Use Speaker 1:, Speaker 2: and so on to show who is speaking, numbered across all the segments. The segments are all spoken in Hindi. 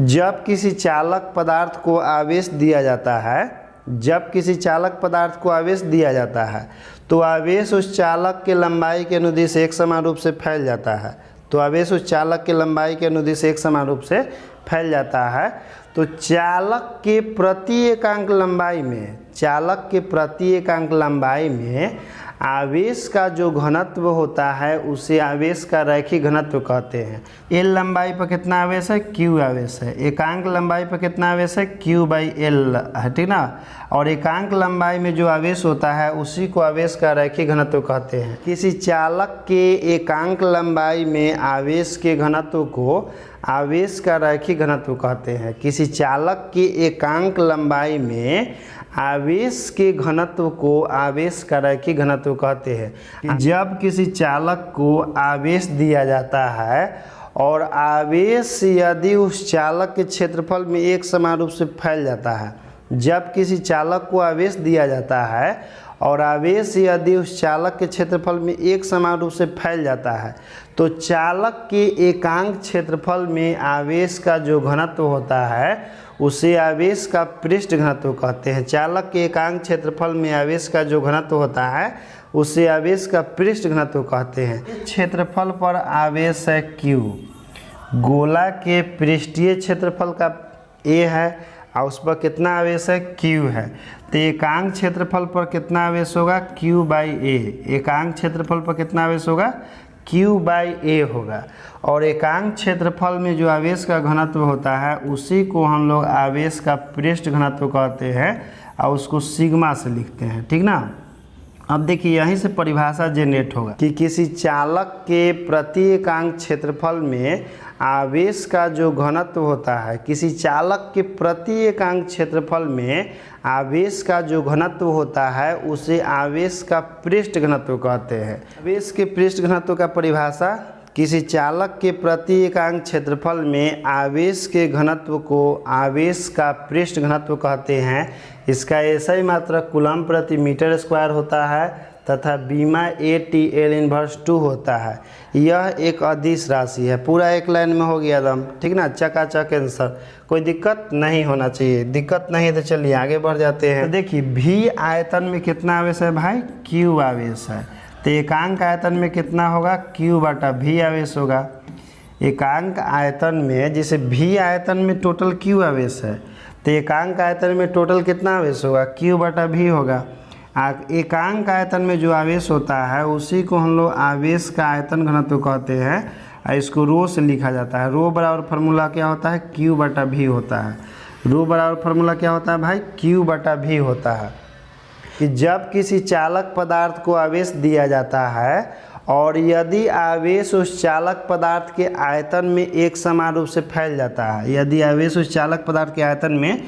Speaker 1: जब किसी चालक पदार्थ को आवेश दिया जाता है, जब किसी चालक पदार्थ को आवेश दिया जाता है तो आवेश उस चालक के लंबाई के अनुदिश एक समान रूप से फैल जाता है। तो आवेश उस चालक के लंबाई के अनुदिश एक समान रूप से फैल जाता है। तो चालक के प्रति एकांक लंबाई में, चालक के प्रति एकांक लंबाई में आवेश का जो घनत्व होता है उसे आवेश का रैखिक घनत्व कहते हैं। एल लंबाई पर कितना आवेश है, क्यू आवेश है। एकांक लंबाई पर कितना आवेश है, क्यू बाई एल है, ठीक ना। और एकांक लंबाई में जो आवेश होता है उसी को आवेश का रैखिक घनत्व कहते हैं। किसी चालक के एकांक लंबाई में आवेश के घनत्व को आवेश का रैखिक घनत्व कहते हैं। किसी चालक के एकांक लंबाई में आवेश के घनत्व को आवेश का रैखिक घनत्व कहते हैं। जब किसी चालक को आवेश दिया जाता है और आवेश यदि उस चालक के क्षेत्रफल में एक समान रूप से फैल जाता है, जब किसी चालक को आवेश दिया जाता है और आवेश यदि उस चालक के क्षेत्रफल में एक समान रूप से फैल जाता है तो चालक के एकांक क्षेत्रफल में आवेश का जो घनत्व होता है उसे आवेश का पृष्ठ घनत्व कहते हैं। चालक के एकांक क्षेत्रफल में आवेश का जो घनत्व होता है उसे आवेश का पृष्ठ घनत्व कहते हैं। क्षेत्रफल पर आवेश है Q, गोला के पृष्ठीय क्षेत्रफल का A है और उस पर कितना आवेश है, Q है। तो एकांक क्षेत्रफल पर कितना आवेश होगा, Q बाई A। एकांक क्षेत्रफल पर कितना आवेश होगा, Q बाई A होगा। और एकांक क्षेत्रफल में जो आवेश का घनत्व होता है उसी को हम लोग आवेश का पृष्ठ घनत्व कहते हैं और उसको सिग्मा से लिखते हैं, ठीक ना। अब देखिए यहीं से परिभाषा जनरेट होगा कि किसी चालक के प्रति एकांक क्षेत्रफल में आवेश का जो घनत्व होता है, किसी चालक के प्रति एकांक क्षेत्रफल में आवेश का जो घनत्व होता है उसे आवेश का पृष्ठ घनत्व कहते हैं। आवेश के पृष्ठ घनत्व का परिभाषा, किसी चालक के प्रति एकांक क्षेत्रफल में आवेश के घनत्व को आवेश का पृष्ठ घनत्व कहते हैं। इसका एसआई मात्रक कूलम प्रति मीटर स्क्वायर होता है तथा बीमा ATL इन्वर्स 2 होता है। यह एक अदिश राशि है। पूरा एक लाइन में हो गया एकदम, ठीक ना, चकाचक आंसर, कोई दिक्कत नहीं होना चाहिए। दिक्कत नहीं है तो चलिए आगे बढ़ जाते हैं। तो देखिए V आयतन में कितना आवेश है भाई, Q आवेश है। तो एकांक आयतन में कितना होगा, Q बटा V आवेश होगा। एकांक आयतन में, जैसे V आयतन में टोटल Q आवेश है तो एकांक आयतन में टोटल कितना आवेश होगा, Q बटा V होगा। एकांक आयतन में जो आवेश होता है उसी को हम लोग आवेश का आयतन घनत्व कहते हैं। इसको रो से लिखा जाता है। रो बराबर फार्मूला क्या होता है, Q बटा V होता है। रो बराबर फार्मूला क्या होता है भाई, Q बटा V होता है। कि जब किसी चालक पदार्थ को आवेश दिया जाता है और यदि आवेश उस चालक पदार्थ के आयतन में एक समान रूप से फैल जाता है, यदि आवेश उस चालक पदार्थ के आयतन में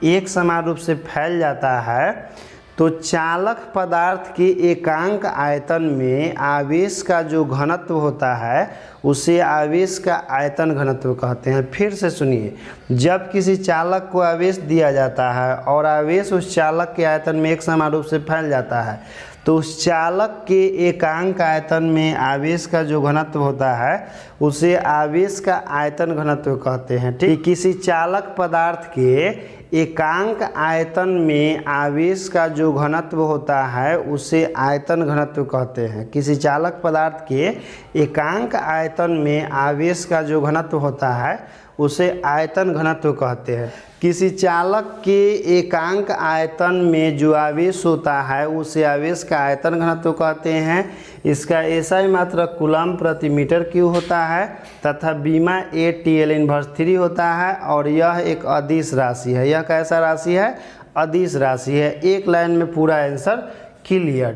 Speaker 1: एक समान रूप से फैल जाता है तो चालक पदार्थ के एकांक आयतन में आवेश का जो घनत्व होता है उसे आवेश का आयतन घनत्व कहते हैं। फिर से सुनिए, जब किसी चालक को आवेश दिया जाता है और आवेश उस चालक के आयतन में एक समान रूप से फैल जाता है तो उस चालक के एकांक आयतन में आवेश का जो घनत्व होता है उसे आवेश का आयतन घनत्व कहते हैं। ठीक, किसी चालक पदार्थ के एकांक आयतन में आवेश का जो घनत्व होता है उसे आयतन घनत्व कहते हैं। किसी चालक पदार्थ के एकांक आयतन में आवेश का जो घनत्व होता है उसे आयतन घनत्व कहते हैं। किसी चालक के एकांक आयतन में जो आवेश होता है उसे आवेश का आयतन घनत्व कहते हैं। इसका एसआई मात्रक कूलम प्रति मीटर क्यू होता है तथा बीमा ATL इन्वर्स 3 होता है और यह एक अदिश राशि है। यह कैसा राशि है, अदिश राशि है। एक लाइन में पूरा आंसर क्लियर।